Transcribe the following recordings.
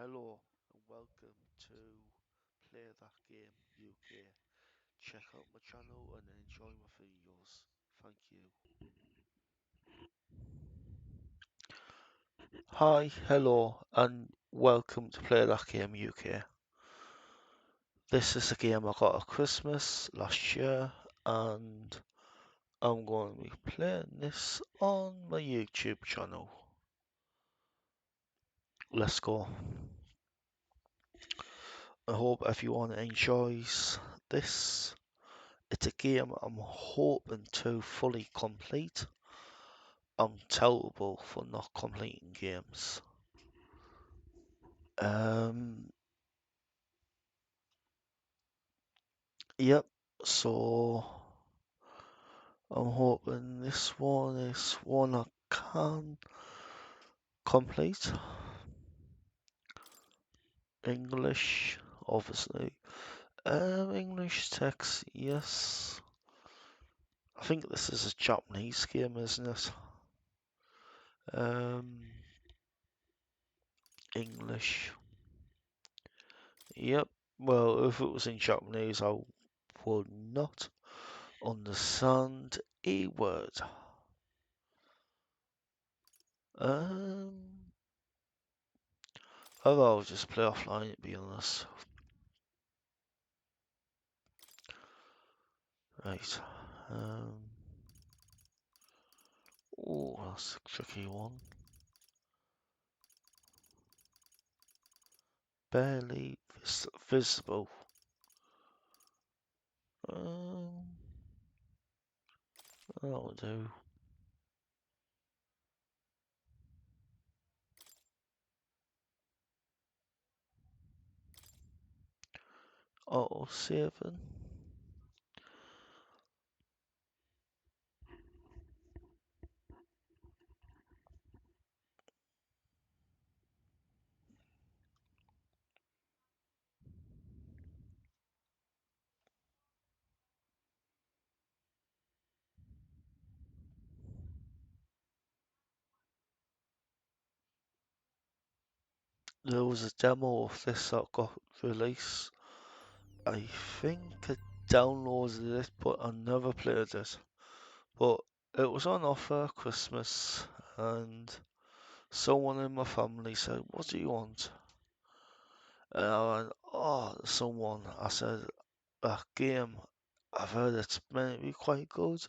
Hello and welcome to Play That Game UK. Check out my channel and enjoy my videos. Thank you. Hi, hello, and welcome to Play That Game UK. This is a game I got at Christmas last year, and I'm going to be playing this on my YouTube channel. Let's go. I hope everyone enjoys this. It's a game I'm hoping to fully complete. I'm terrible for not completing games. Um, yep, so I'm hoping this one is one I can complete. English, obviously. English text, yes. I think this is a Japanese game, isn't it? Um, English. Yep. Well, if it was in Japanese, I would not understand a word. Um, I'll just play offline, to be honest. Right. Um, oh, that's a tricky one. Barely visible. Um, that'll do. Auto saving. There was a demo of this that got released. I think I downloaded it, but I never played it. But it was on offer at Christmas, and someone in my family said, "What do you want?" And I went, "Oh, someone." I said, "A game. I've heard it's meant to be quite good.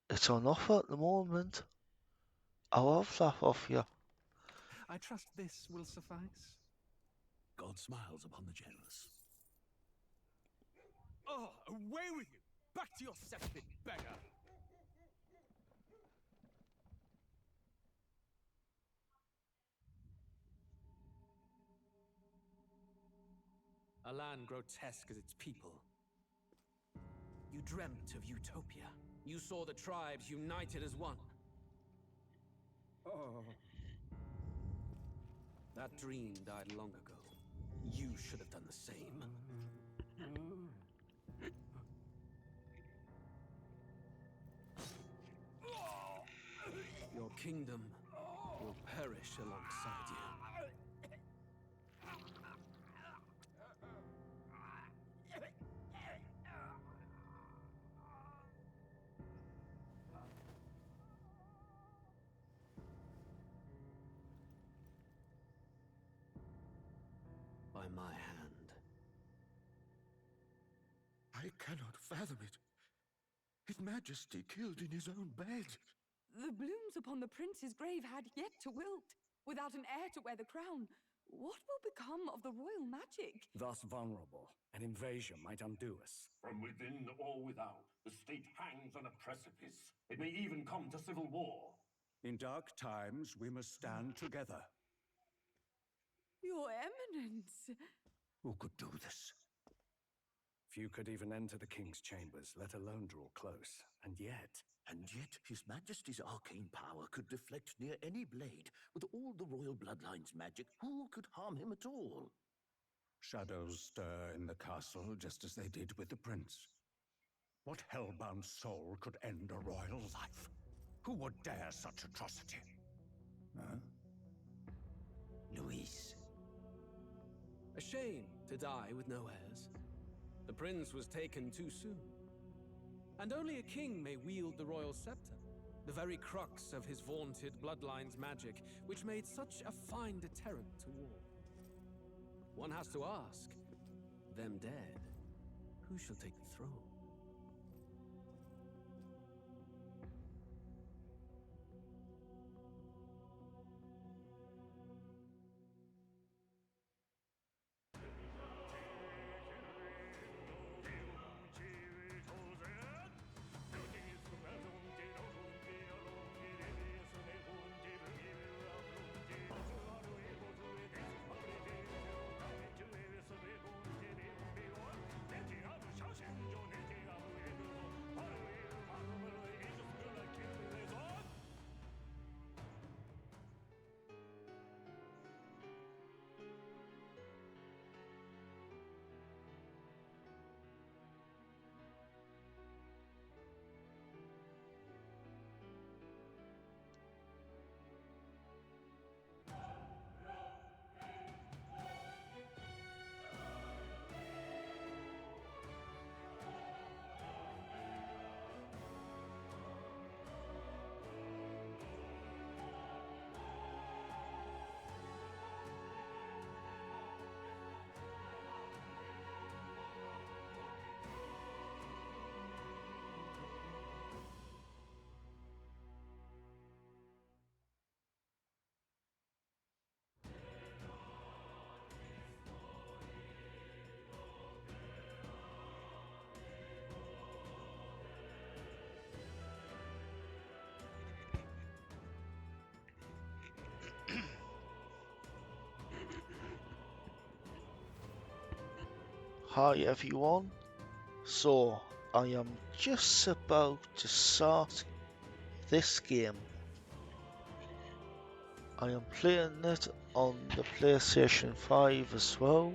It's on offer at the moment. I'll have that off you." I trust this will suffice. God smiles upon the generous. Oh, away with you! Back to your septic, beggar! A land grotesque as its people. You dreamt of utopia. You saw the tribes united as one. Oh. That dream died long ago. You should have done the same. Your kingdom will perish alongside you. By my hand. I cannot fathom it. His Majesty killed in his own bed. The blooms upon the prince's grave had yet to wilt. Without an heir to wear the crown, what will become of the royal magic? Thus vulnerable, an invasion might undo us. From within or without, the state hangs on a precipice. It may even come to civil war. In dark times, we must stand together. Your Eminence! Who could do this? Few could even enter the king's chambers, let alone draw close. And yet, His Majesty's arcane power could deflect near any blade. With all the royal bloodline's magic, who could harm him at all? shadows stir in the castle just as they did with the prince. What hellbound soul could end a royal life? Who would dare such atrocity? Huh? Luis. shame to die with no heirs. The prince was taken too soon. And only a king may wield the royal scepter, the very crux of his vaunted bloodline's magic, which made such a fine deterrent to war. One has to ask, them dead, who shall take the throne? Hi everyone, so I am just about to start this game. I am playing it on the PlayStation 5 as well.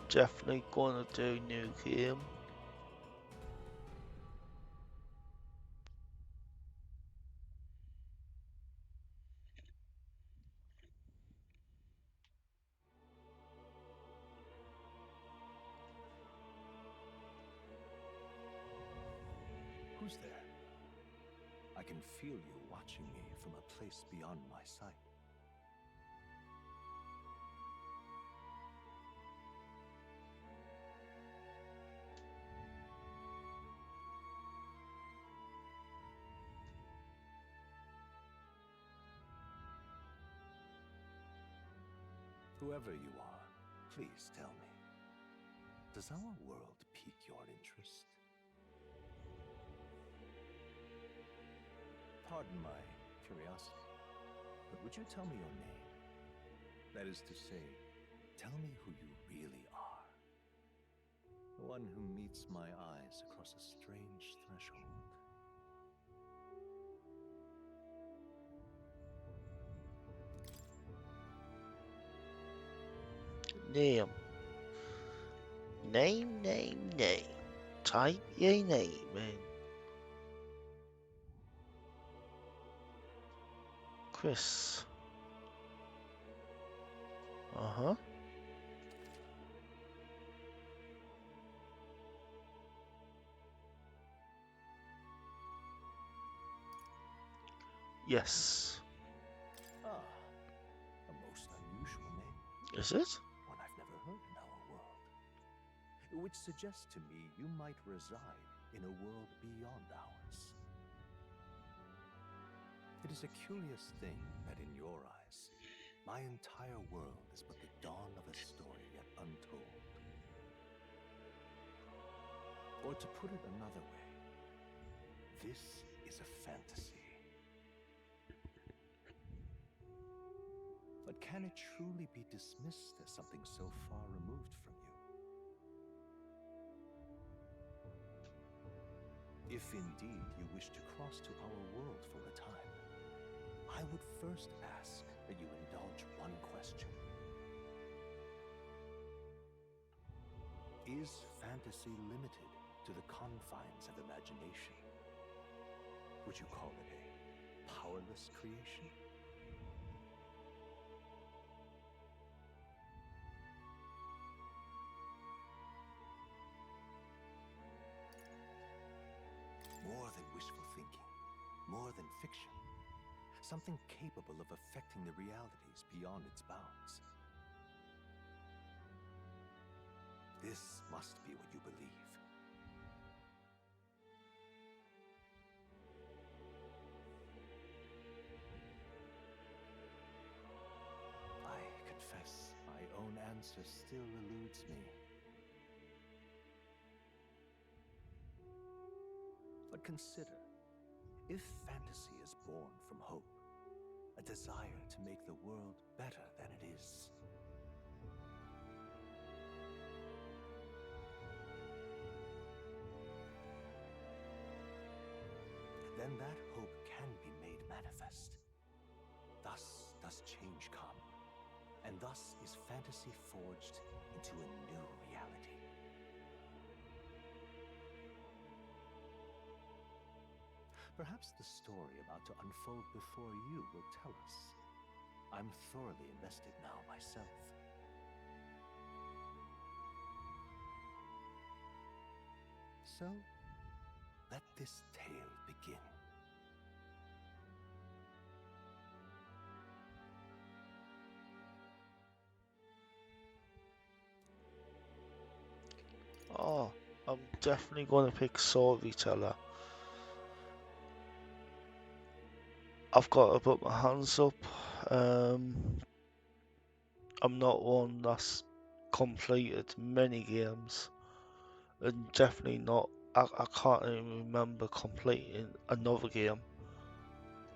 Definitely gonna do new game. Who's there? I can feel you watching me from a place beyond my sight. Whoever you are, please tell me. Does our world pique your interest? Pardon my curiosity, but would you tell me your name? That is to say, tell me who you really are. The one who meets my eyes across a strange threshold. Name. Name. Type your name in. Chris. Uh-huh. Yes. Ah, a most unusual name. Is it? One I've never heard in our world. Which suggests to me you might reside in a world beyond ours. It is a curious thing that in your eyes, my entire world is but the dawn of a story yet untold. Or to put it another way, this is a fantasy. But can it truly be dismissed as something so far removed from you? If indeed you wish to cross to our world for a time, I would first ask that you indulge one question. Is fantasy limited to the confines of imagination? Would you call it a powerless creation? fiction, something capable of affecting the realities beyond its bounds. This must be what you believe. I confess, my own answer still eludes me. But consider, if fantasy is born from hope, a desire to make the world better than it is, then that hope can be made manifest. Thus does change come, and thus is fantasy forged into a new reality. Perhaps the story about to unfold before you will tell us. I'm thoroughly invested now myself. So, let this tale begin. Oh, I'm definitely going to pick Storyteller. I've got to put my hands up. I'm not one that's completed many games, and definitely not. I can't even remember completing another game,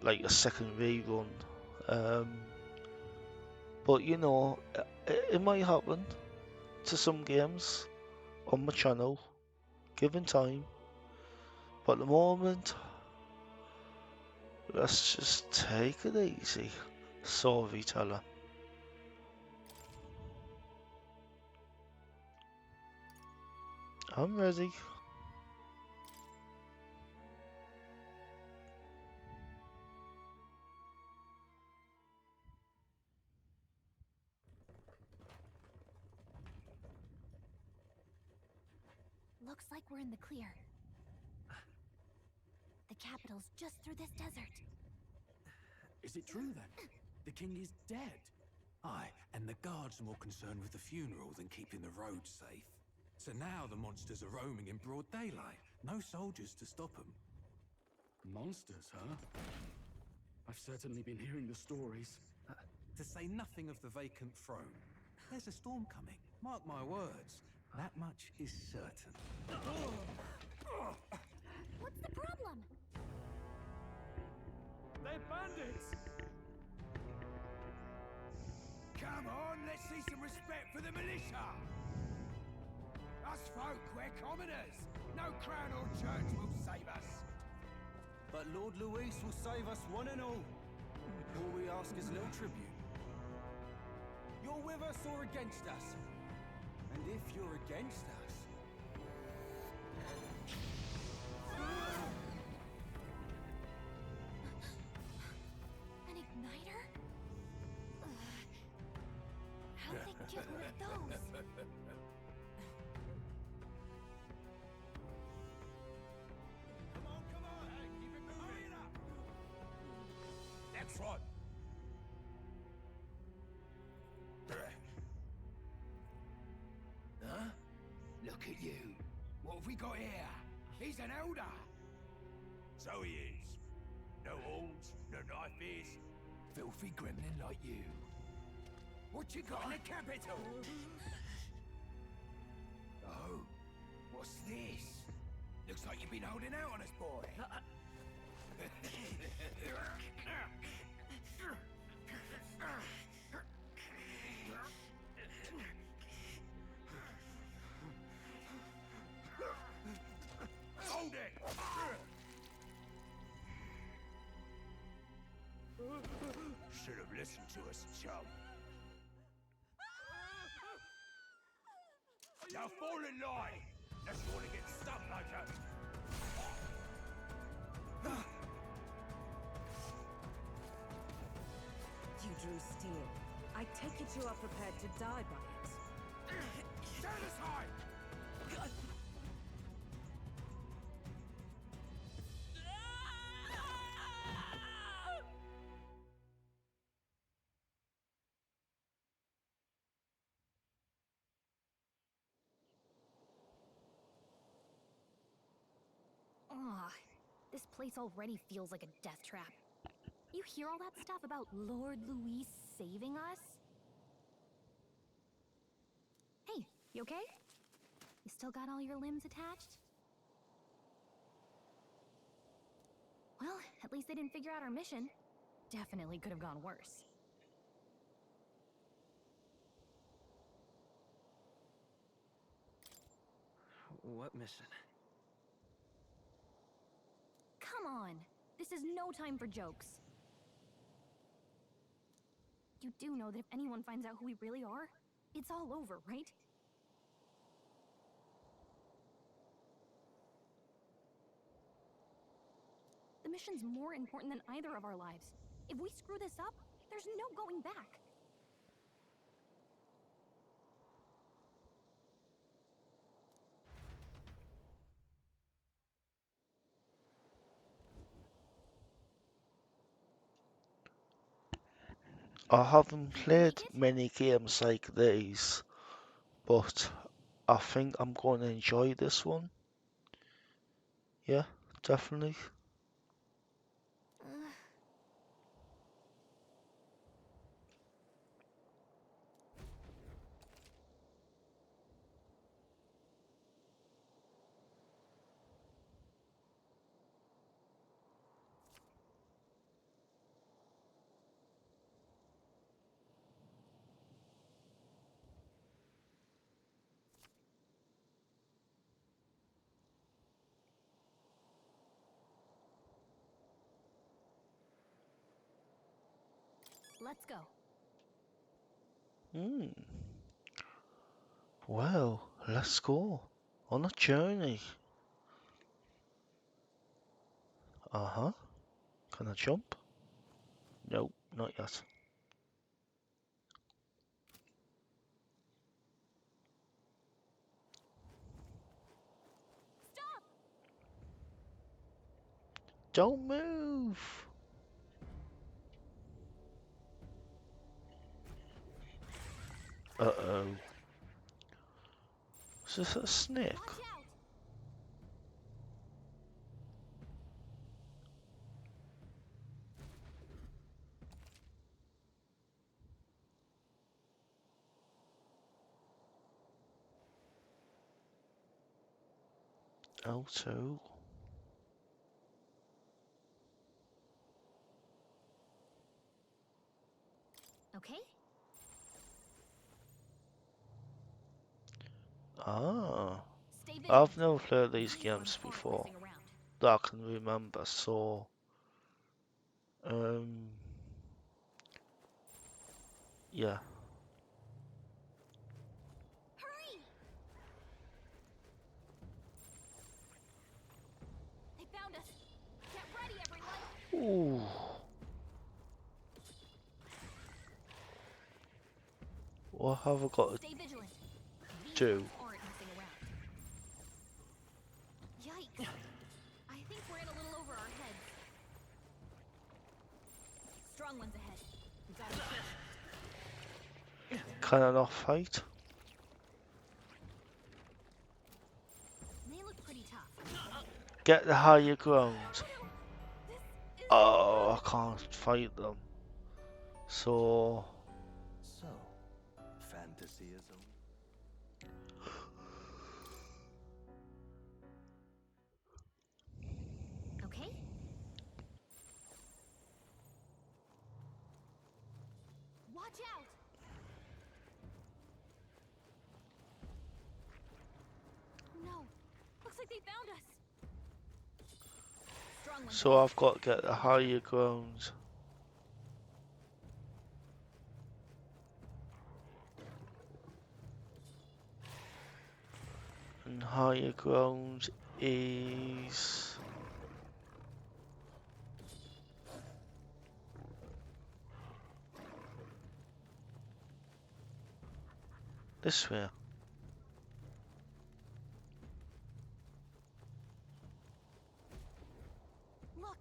like a second rerun. But you know, it might happen to some games on my channel, given time. But at the moment, let's just take it easy, Storyteller. I'm ready. Looks like we're in the clear. The capital's just through this desert. Is it true then? The king is dead. Aye, and the guards are more concerned with the funeral than keeping the roads safe. So now the monsters are roaming in broad daylight. No soldiers to stop them. Monsters, huh? I've certainly been hearing the stories. To say nothing of the vacant throne. There's a storm coming. Mark my words. That much is certain. What's the problem? They're bandits! Come on, let's see some respect for the militia! Us folk, we're commoners! No crown or church will save us! But Lord Luis will save us one and all. All we ask is a little tribute. You're with us or against us? And if you're against us... An igniter? How'd they get one of those? Come on, hey, keep it moving! Hurry it up! Next one! Huh? Look at you. What have we got here? He's an elder. So he is. No horns, no knife. Filthy gremlin like you. What you got in the capital? Oh, what's this? Looks like you've been holding out on us, boy. Hold it! Should have listened to us, chum. Now fall in line! Unless you want to get stuck like us. You drew steel. I take it you are prepared to die by it. Stand aside! This place already feels like a death trap. You hear all that stuff about Lord Louis saving us? Hey, you okay? You still got all your limbs attached? Well, at least they didn't figure out our mission. Definitely could have gone worse. What mission? Come on! This is no time for jokes. You do know that if anyone finds out who we really are, it's all over, right? The mission's more important than either of our lives. If we screw this up, there's no going back. I haven't played many games like these, but I think I'm going to enjoy this one. Yeah, definitely. Let's go. Well, let's go on a journey. Uh-huh. Can I jump? Nope, not yet. Stop! Don't move! Uh-oh. Is this a snake? Watch out! L2. Okay. Ah. Stay vigilant. I've never played these These run games hard before messing around. that I can remember, so yeah. Hurry! They found us. Get ready, everyone. Ooh. What have I got to Stay vigilant. These do? guys aren't messing around. Yikes! I think we're in a little over our heads. Strong ones ahead. We gotta be careful. Can I not fight? They look pretty tough. Get the higher ground. This is Oh, I can't fight them. So, So, fantasy is over. okay. Watch out! No. Looks like they found us. Strong ones so I've got to get the higher ground. And higher ground is this way. Look.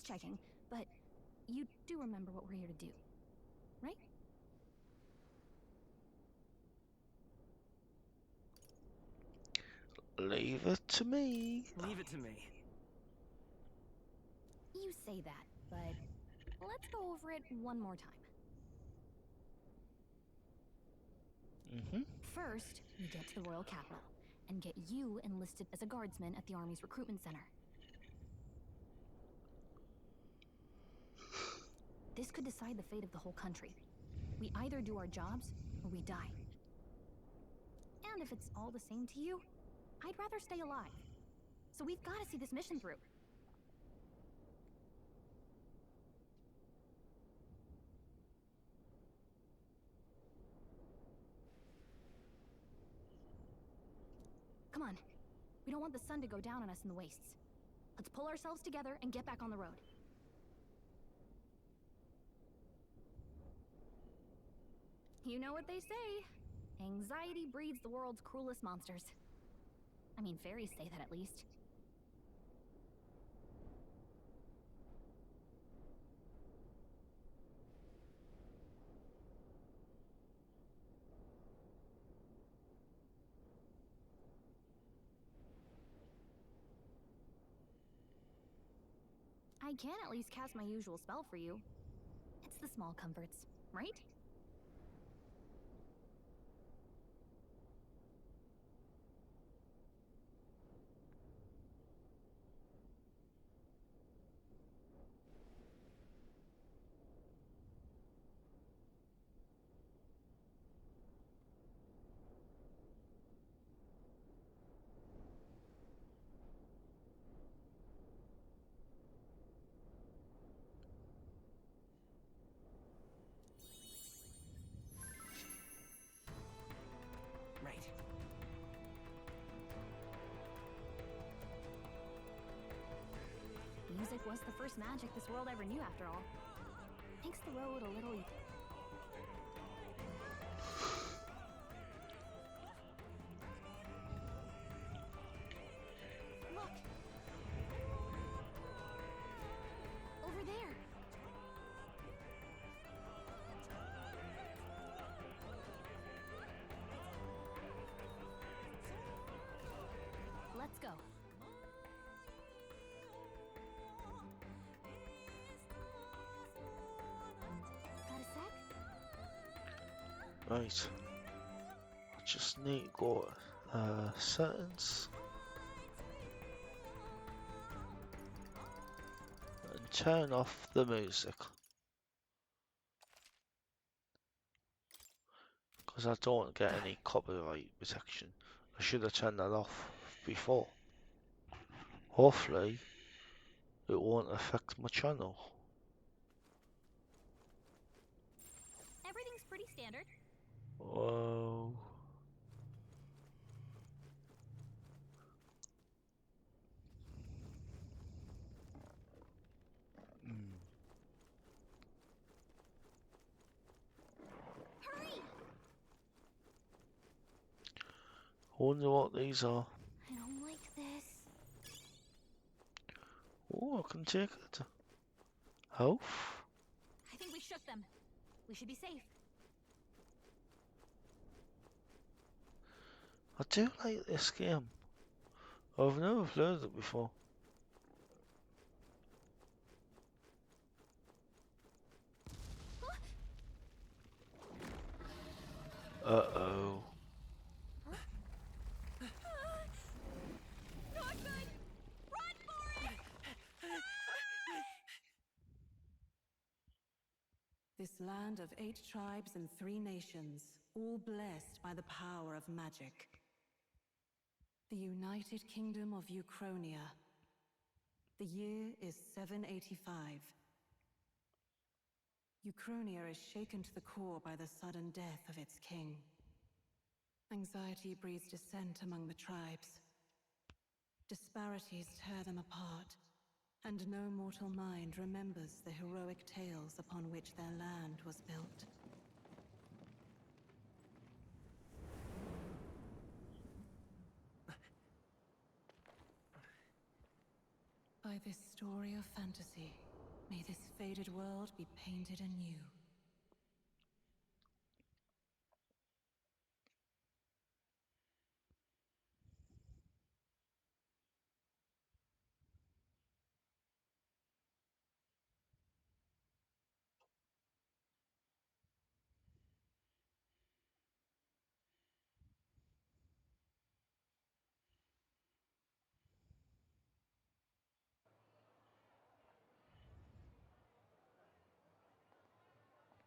Just checking, but you do remember what we're here to do, right? Leave it to me. Leave it to me. You say that, but let's go over it one more time. First, we get to the royal capital and get you enlisted as a guardsman at the army's recruitment center. This could decide the fate of the whole country. We either do our jobs or we die. And if it's all the same to you, I'd rather stay alive. So we've got to see this mission through. Come on. We don't want the sun to go down on us in the wastes. Let's pull ourselves together and get back on the road. You know what they say. Anxiety breeds the world's cruelest monsters. I mean, fairies say that at least. I can at least cast my usual spell for you. It's the small comforts, right? Right. Music was the first magic this world ever knew, after all. Makes the road a little... Look! Over there! Let's go. Got a sec? Right. I just need to go settings and turn off the music. Because I don't get any copyright protection. I should have turned that off before. Hopefully, it won't affect my channel. Everything's pretty standard. Whoa. Hurry! Wonder what these are. I don't like this. Oh, I can take it. Health? I think we shook them. We should be safe. I do like this game. I've never played it before. Uh-oh. Not good! Run for it! This land of 8 tribes and 3 nations, all blessed by the power of magic. The United Kingdom of Uchronia. The year is 785. Uchronia is shaken to the core by the sudden death of its king. Anxiety breeds dissent among the tribes. Disparities tear them apart, and no mortal mind remembers the heroic tales upon which their land was built. By this story of fantasy, may this faded world be painted anew.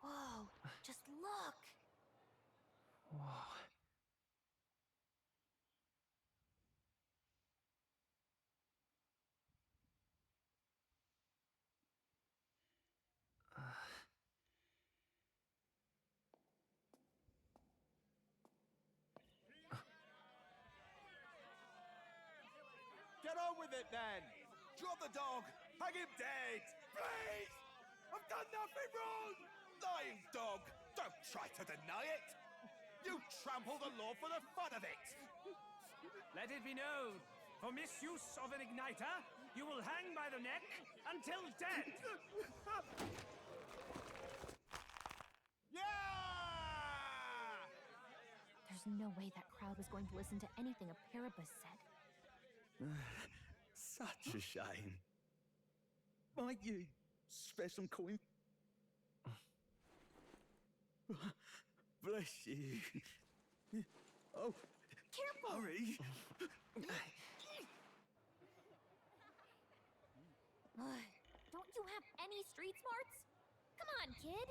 Whoa, just look! Whoa. Get on with it then! Drop the dog! Hang him dead! Please! I've done nothing wrong! Lying dog! Don't try to deny it! You trample the law for the fun of it! Let it be known, for misuse of an igniter, you will hang by the neck until dead! Yeah! There's no way that crowd was going to listen to anything a Paribus said. Such a shame. Might you spare some coin? Bless you. Oh, careful! Hurry! Don't you have any street smarts? Come on, kid!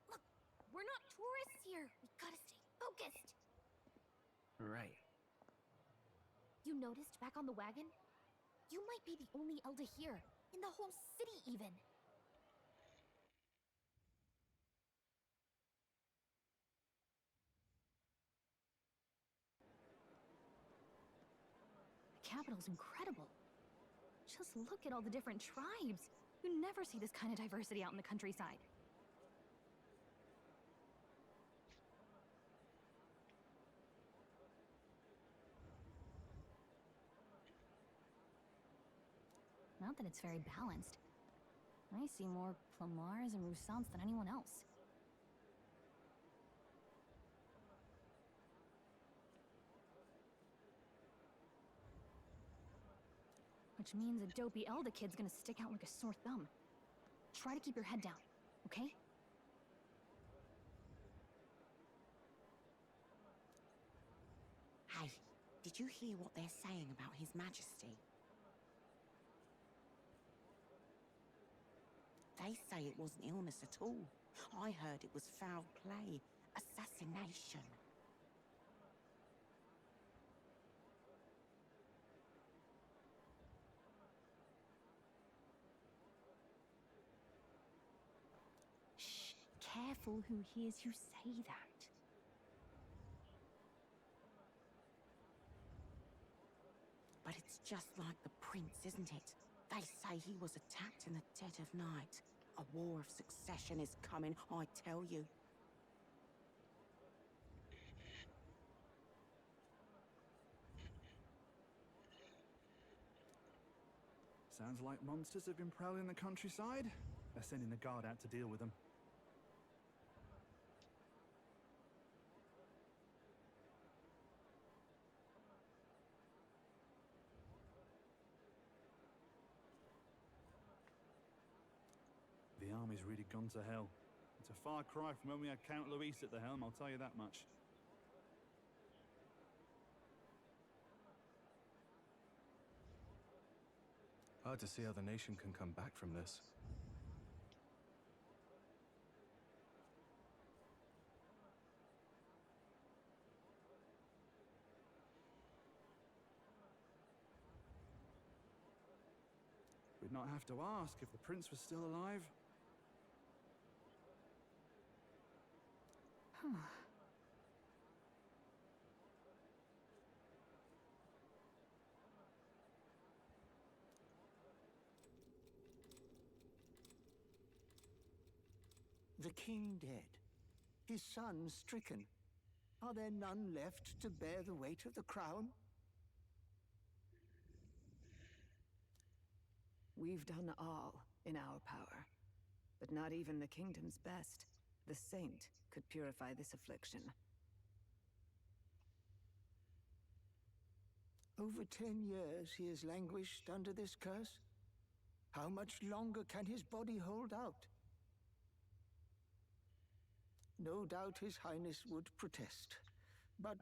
Look, we're not tourists here. We gotta stay focused. Right. You noticed back on the wagon? You might be the only Elder here, in the whole city even. The capital's incredible. Just look at all the different tribes. You never see this kind of diversity out in the countryside. Not that it's very balanced. I see more Plamars and Roussants than anyone else. Which means a dopey Elda kid's gonna stick out like a sore thumb. Try to keep your head down, okay? Hey, did you hear what they're saying about His Majesty? They say it wasn't illness at all. I heard it was foul play, assassination. Shh, careful who hears you say that. But it's just like the prince, isn't it? They say he was attacked in the dead of night. A war of succession is coming, I tell you. Sounds like monsters have been prowling the countryside. They're sending the guard out to deal with them. The army's really gone to hell. It's a far cry from when we had Count Luis at the helm, I'll tell you that much. Hard to see how the nation can come back from this. We'd not have to ask if the prince was still alive. The king dead. His son stricken. Are there none left to bear the weight of the crown? We've done all in our power, but not even the kingdom's best, the saint, could purify this affliction. Over 10 years he has languished under this curse. How much longer can his body hold out? No doubt His Highness would protest. But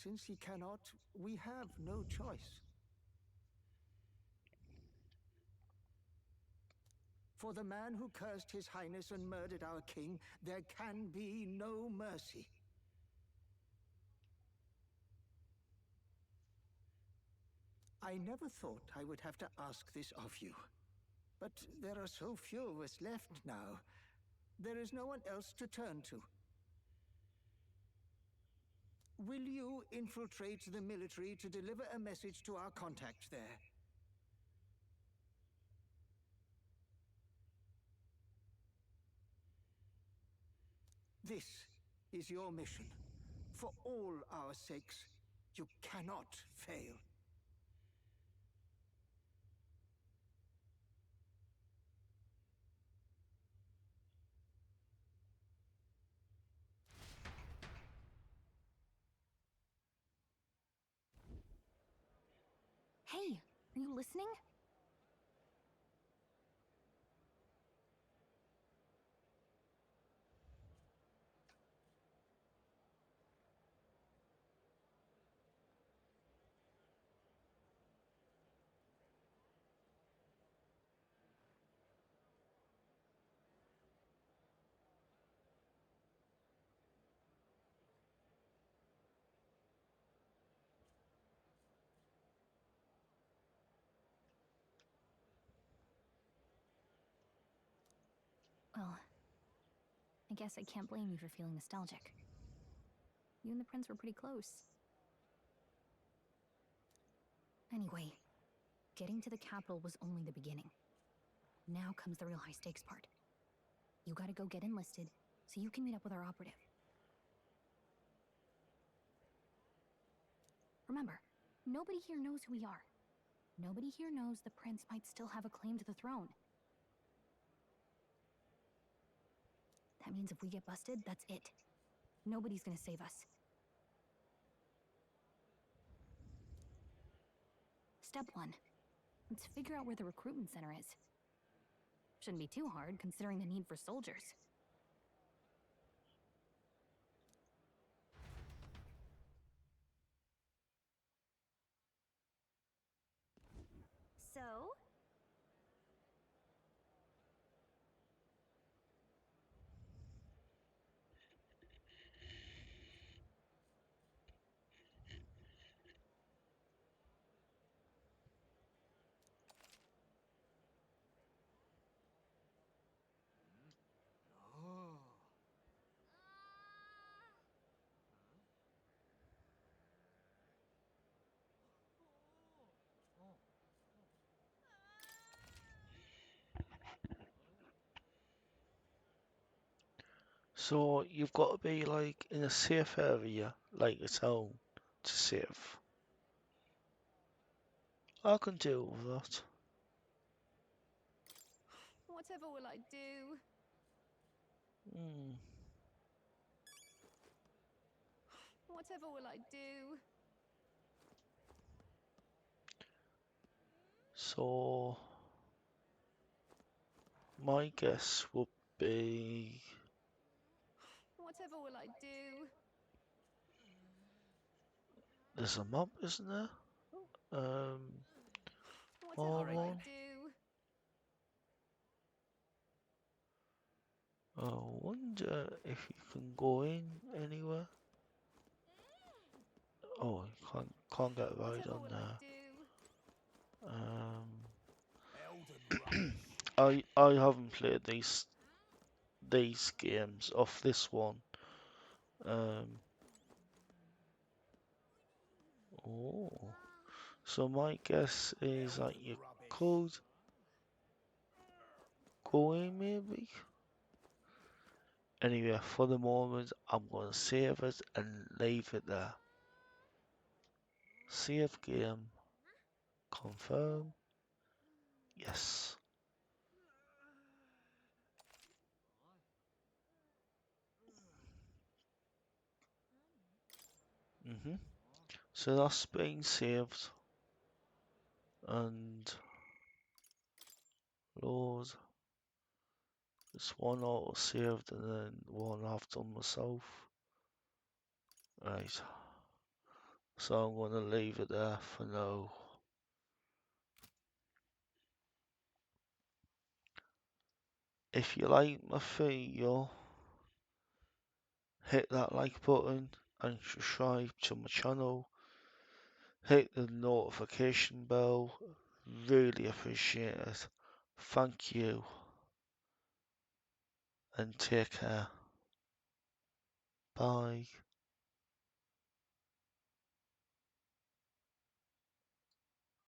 since he cannot, we have no choice. For the man who cursed His Highness and murdered our king, there can be no mercy. I never thought I would have to ask this of you. But there are so few of us left now. There is no one else to turn to. Will you infiltrate the military to deliver a message to our contact there? This is your mission. For all our sakes, you cannot fail. Hey, are you listening? Well, I guess I can't blame you for feeling nostalgic. You and the prince were pretty close. Anyway, getting to the capital was only the beginning. Now comes the real high-stakes part. You gotta go get enlisted, so you can meet up with our operative. Remember, nobody here knows who we are. Nobody here knows the prince might still have a claim to the throne. That means if we get busted, that's it. Nobody's gonna save us. Step 1. Let's figure out where the recruitment center is. Shouldn't be too hard, considering the need for soldiers. So? So you've got to be like in a safe area, like a town, to save. I can deal with that. Whatever will I do? Hmm. Whatever will I do? So my guess would be Whatever will I do? there's a map, isn't there? Whatever More will I one. do? I wonder if you can go in anywhere. Oh, you can't get right Whatever on will I there. do? I haven't played these games off this one. Oh, so my guess is that you could go in maybe. Anyway, for the moment, I'm going to save it and leave it there. Save game. Confirm. Yes. So that's been saved. And load. This one auto saved and then one I've done myself. Right. So I'm going to leave it there for now. If you like my video, hit that like button and subscribe to my channel. Hit the notification bell. Really appreciate it. Thank you. And take care. Bye.